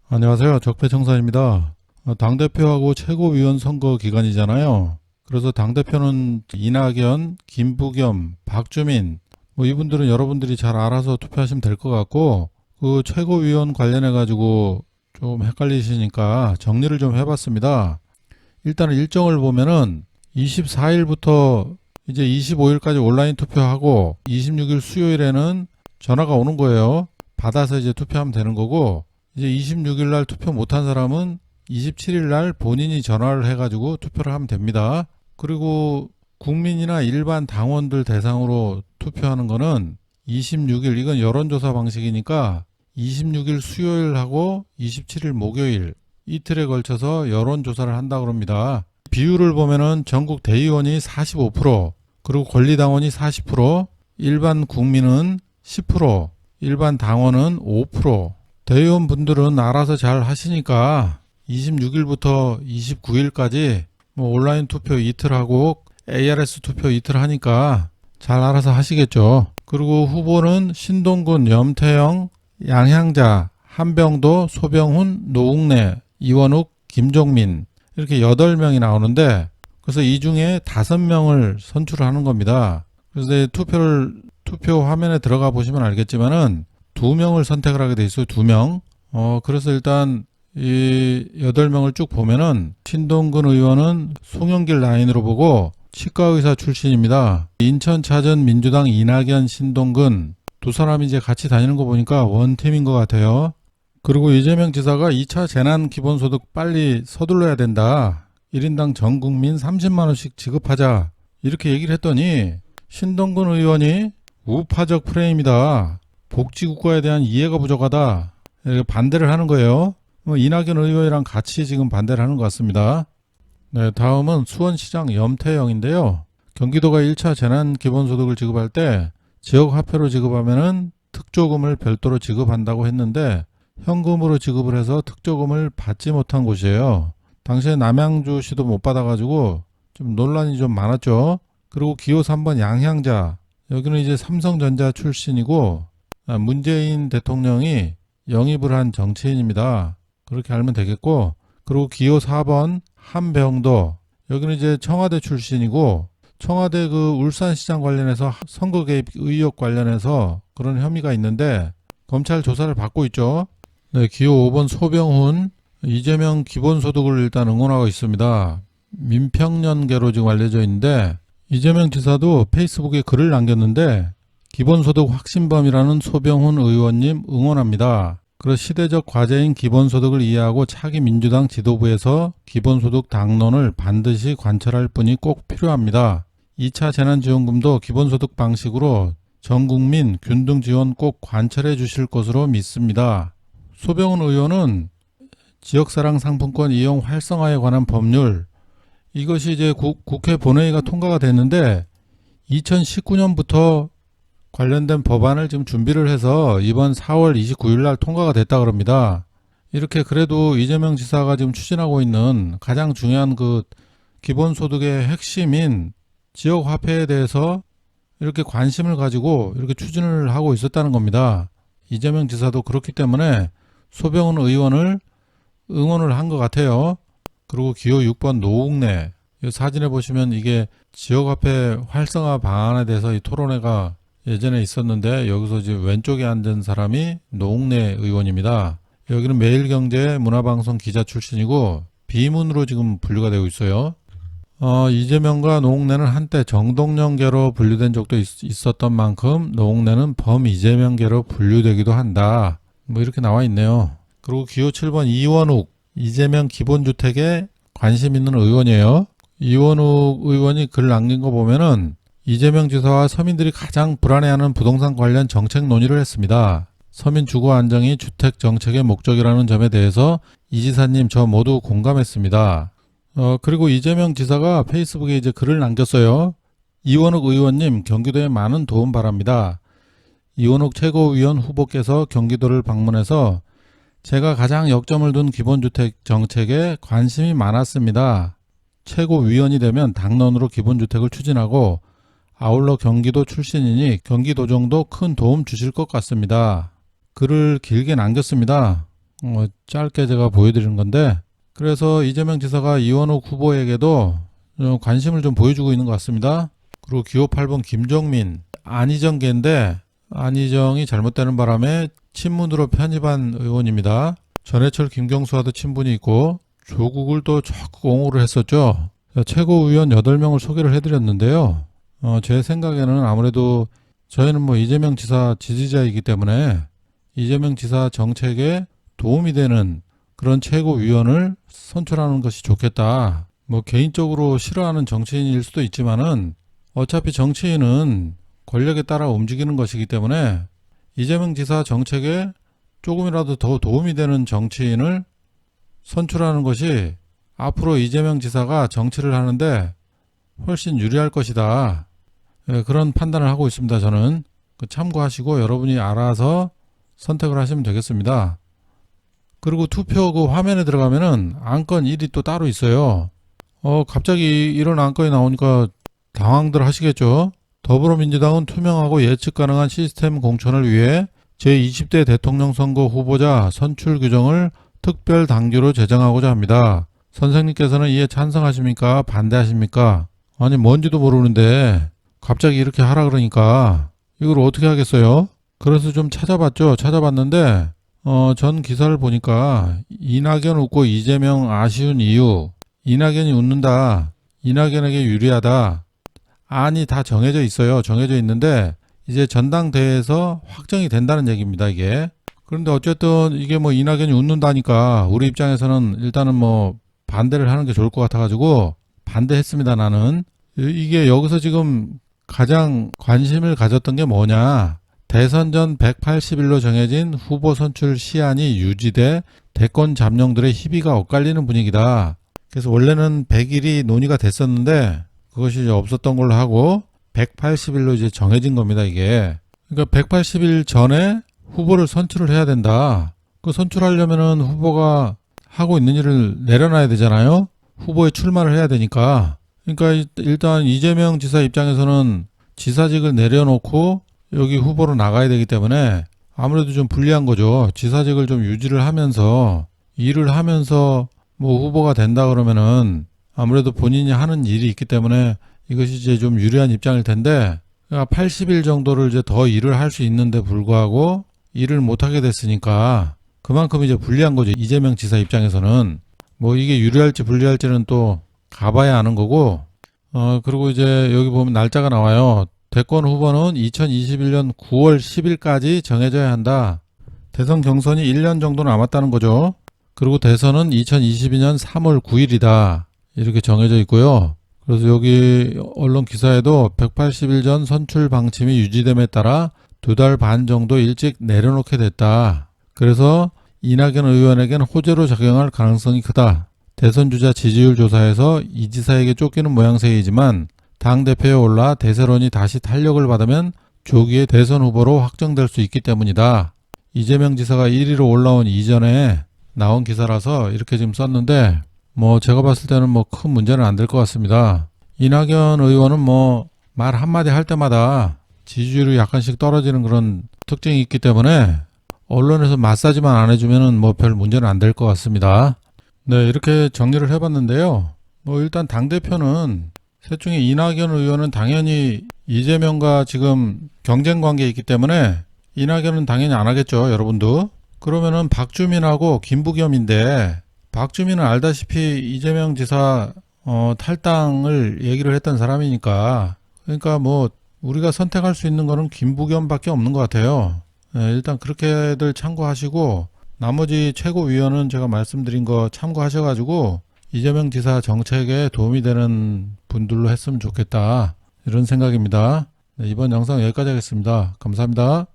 안녕하세요. 적폐청산입니다. 당대표하고 최고위원 선거 기간이잖아요. 그래서 당대표는 이낙연, 김부겸, 박주민 이분들은 여러분들이 잘 알아서 투표하시면 될 것 같고, 그 최고위원 관련해 가지고 좀 헷갈리시니까 정리를 좀 해봤습니다. 일단은 일정을 보면은 24일부터 이제 25일까지 온라인 투표하고 26일 수요일에는 전화가 오는 거예요. 받아서 이제 투표하면 되는 거고, 이제 26일 날 투표 못한 사람은 27일 날 본인이 전화를 해가지고 투표를 하면 됩니다. 그리고 국민이나 일반 당원들 대상으로 투표하는 거는 26일, 이건 여론조사 방식이니까 26일 수요일하고 27일 목요일 이틀에 걸쳐서 여론조사를 한다 그럽니다. 비율을 보면은 전국 대의원이 45%, 그리고 권리당원이 40%, 일반 국민은 10%, 일반 당원은 5%. 대의원 분들은 알아서 잘 하시니까 26일부터 29일까지 온라인 투표 이틀 하고 ARS 투표 이틀 하니까 잘 알아서 하시겠죠. 그리고 후보는 신동근, 염태영, 양향자, 한병도, 소병훈, 노웅래, 이원욱, 김종민 이렇게 8명이 나오는데, 그래서 이 중에 5명을 선출하는 겁니다. 그래서 투표 화면에 들어가 보시면 알겠지만은 2명을 선택을 하게 돼 있어요. 2명. 그래서 일단 이 8명을 쭉 보면은 신동근 의원은 송영길 라인으로 보고 치과의사 출신입니다. 인천 차전 민주당 이낙연, 신동근 두 사람이 이제 같이 다니는 거 보니까 원팀인 것 같아요. 그리고 이재명 지사가 2차 재난 기본소득 빨리 서둘러야 된다. 1인당 전 국민 30만 원씩 지급하자. 이렇게 얘기를 했더니 신동근 의원이 우파적 프레임이다. 복지국가에 대한 이해가 부족하다. 이렇게 반대를 하는 거예요. 이낙연 의원이랑 같이 지금 반대를 하는 것 같습니다. 네, 다음은 수원시장 염태영인데요. 경기도가 1차 재난기본소득을 지급할 때 지역화폐로 지급하면은 특조금을 별도로 지급한다고 했는데 현금으로 지급을 해서 특조금을 받지 못한 곳이에요. 당시에 남양주시도 못 받아가지고 좀 논란이 좀 많았죠. 그리고 기호 3번 양향자, 여기는 이제 삼성전자 출신이고 문재인 대통령이 영입을 한 정치인입니다. 그렇게 알면 되겠고, 그리고 기호 4번 한병도, 여기는 이제 청와대 출신이고 청와대 그 울산시장 관련해서 선거 개입 의혹 관련해서 그런 혐의가 있는데 검찰 조사를 받고 있죠. 네, 기호 5번 소병훈, 이재명 기본소득을 일단 응원하고 있습니다. 민평연계로 지금 알려져 있는데, 이재명 지사도 페이스북에 글을 남겼는데 기본소득 확신범이라는 소병훈 의원님 응원합니다. 그래서 시대적 과제인 기본소득을 이해하고 차기 민주당 지도부에서 기본소득 당론을 반드시 관철할 분이 꼭 필요합니다. 2차 재난지원금도 기본소득 방식으로 전국민 균등 지원 꼭 관철해 주실 것으로 믿습니다. 소병훈 의원은 지역사랑 상품권 이용 활성화에 관한 법률, 이것이 이제 국회 본회의가 통과가 됐는데 2019년부터 관련된 법안을 지금 준비를 해서 이번 4월 29일 날 통과가 됐다 그럽니다. 이렇게 그래도 이재명 지사가 지금 추진하고 있는 가장 중요한 그 기본소득의 핵심인 지역화폐에 대해서 이렇게 관심을 가지고 이렇게 추진을 하고 있었다는 겁니다. 이재명 지사도 그렇기 때문에 소병훈 의원을 응원을 한 것 같아요. 그리고 기호 6번 노웅래, 이 사진에 보시면 이게 지역화폐 활성화 방안에 대해서 이 토론회가 예전에 있었는데, 여기서 지금 왼쪽에 앉은 사람이 노웅래 의원입니다. 여기는 매일경제 문화방송 기자 출신이고 비문으로 지금 분류가 되고 있어요. 이재명과 노웅래는 한때 정동영계로 분류된 적도 있었던 만큼 노웅래는 범이재명계로 분류되기도 한다. 이렇게 나와 있네요. 그리고 기호 7번 이원욱, 이재명 기본주택에 관심 있는 의원이에요. 이원욱 의원이 글 남긴 거 보면은 이재명 지사와 서민들이 가장 불안해하는 부동산 관련 정책 논의를 했습니다. 서민 주거 안정이 주택 정책의 목적이라는 점에 대해서 이 지사님 저 모두 공감했습니다. 그리고 이재명 지사가 페이스북에 이제 글을 남겼어요. 이원욱 의원님, 경기도에 많은 도움 바랍니다. 이원욱 최고위원 후보께서 경기도를 방문해서 제가 가장 역점을 둔 기본주택 정책에 관심이 많았습니다. 최고위원이 되면 당론으로 기본주택을 추진하고 아울러 경기도 출신이니 경기도정도 큰 도움 주실 것 같습니다. 글을 길게 남겼습니다. 짧게 제가 보여드리는 건데, 그래서 이재명 지사가 이원욱 후보에게도 관심을 좀 보여주고 있는 것 같습니다. 그리고 기호 8번 김종민, 안희정계인데 안희정이 잘못되는 바람에 친문으로 편입한 의원입니다. 전해철 김경수와도 친분이 있고 조국을 또 적극 옹호를 했었죠. 최고위원 8명을 소개를 해드렸는데요. 제 생각에는 아무래도 저희는 뭐 이재명 지사 지지자이기 때문에 이재명 지사 정책에 도움이 되는 그런 최고위원을 선출하는 것이 좋겠다. 뭐 개인적으로 싫어하는 정치인일 수도 있지만은 어차피 정치인은 권력에 따라 움직이는 것이기 때문에 이재명 지사 정책에 조금이라도 더 도움이 되는 정치인을 선출하는 것이 앞으로 이재명 지사가 정치를 하는데 훨씬 유리할 것이다. 그런 판단을 하고 있습니다. 저는 참고하시고 여러분이 알아서 선택을 하시면 되겠습니다. 그리고 투표 그 화면에 들어가면은 안건 1이 또 따로 있어요. 갑자기 이런 안건이 나오니까 당황들 하시겠죠. 더불어민주당은 투명하고 예측 가능한 시스템 공천을 위해 제20대 대통령 선거 후보자 선출 규정을 특별 당규로 제정하고자 합니다. 선생님께서는 이에 찬성하십니까? 반대하십니까? 아니 뭔지도 모르는데 갑자기 이렇게 하라 그러니까 이걸 어떻게 하겠어요? 그래서 좀 찾아봤죠. 찾아봤는데 전 기사를 보니까 이낙연 웃고 이재명 아쉬운 이유, 이낙연이 웃는다, 이낙연에게 유리하다, 안이 다 정해져 있어요. 정해져 있는데 이제 전당대회에서 확정이 된다는 얘기입니다. 이게. 그런데 어쨌든 이게 뭐 이낙연이 웃는다니까 우리 입장에서는 일단은 뭐 반대를 하는 게 좋을 것 같아가지고 반대했습니다. 나는. 이게 여기서 지금 가장 관심을 가졌던 게 뭐냐. 대선 전 180일로 정해진 후보 선출 시한이 유지돼 대권 잠룡들의 희비가 엇갈리는 분위기다. 그래서 원래는 100일이 논의가 됐었는데 그것이 이제 없었던 걸로 하고 180일로 이제 정해진 겁니다. 이게. 그러니까 180일 전에 후보를 선출을 해야 된다. 그 선출하려면은 후보가 하고 있는 일을 내려놔야 되잖아요. 후보에 출마를 해야 되니까. 그러니까 일단 이재명 지사 입장에서는 지사직을 내려놓고 여기 후보로 나가야 되기 때문에 아무래도 좀 불리한 거죠. 지사직을 좀 유지를 하면서 일을 하면서 뭐 후보가 된다 그러면은 아무래도 본인이 하는 일이 있기 때문에 이것이 이제 좀 유리한 입장일 텐데 80일 정도를 이제 더 일을 할 수 있는데 불구하고 일을 못하게 됐으니까 그만큼 이제 불리한 거죠. 이재명 지사 입장에서는 뭐 이게 유리할지 불리할지는 또 가봐야 아는 거고 그리고 이제 여기 보면 날짜가 나와요. 대권 후보는 2021년 9월 10일까지 정해져야 한다. 대선 경선이 1년 정도 남았다는 거죠. 그리고 대선은 2022년 3월 9일이다. 이렇게 정해져 있고요. 그래서 여기 언론 기사에도 180일 전 선출 방침이 유지됨에 따라 2달 반 정도 일찍 내려놓게 됐다. 그래서 이낙연 의원에겐 호재로 작용할 가능성이 크다. 대선 주자 지지율 조사에서 이 지사에게 쫓기는 모양새이지만 당대표에 올라 대세론이 다시 탄력을 받으면 조기에 대선 후보로 확정될 수 있기 때문이다. 이재명 지사가 1위로 올라온 이전에 나온 기사라서 이렇게 지금 썼는데 뭐 제가 봤을 때는 뭐 큰 문제는 안 될 것 같습니다. 이낙연 의원은 뭐 말 한마디 할 때마다 지지율이 약간씩 떨어지는 그런 특징이 있기 때문에 언론에서 마사지만 안 해주면은 뭐 별 문제는 안 될 것 같습니다. 네, 이렇게 정리를 해봤는데요. 뭐 일단 당대표는 셋 중에 이낙연 의원은 당연히 이재명과 지금 경쟁 관계에 있기 때문에 이낙연은 당연히 안 하겠죠. 여러분도. 그러면은 박주민하고 김부겸인데 박주민은 알다시피 이재명 지사 탈당을 얘기를 했던 사람이니까 그러니까 뭐 우리가 선택할 수 있는 거는 김부겸밖에 없는 것 같아요. 네, 일단 그렇게들 참고하시고 나머지 최고위원은 제가 말씀드린 거 참고하셔가지고 이재명 지사 정책에 도움이 되는 분들로 했으면 좋겠다 이런 생각입니다. 네, 이번 영상 여기까지 하겠습니다. 감사합니다.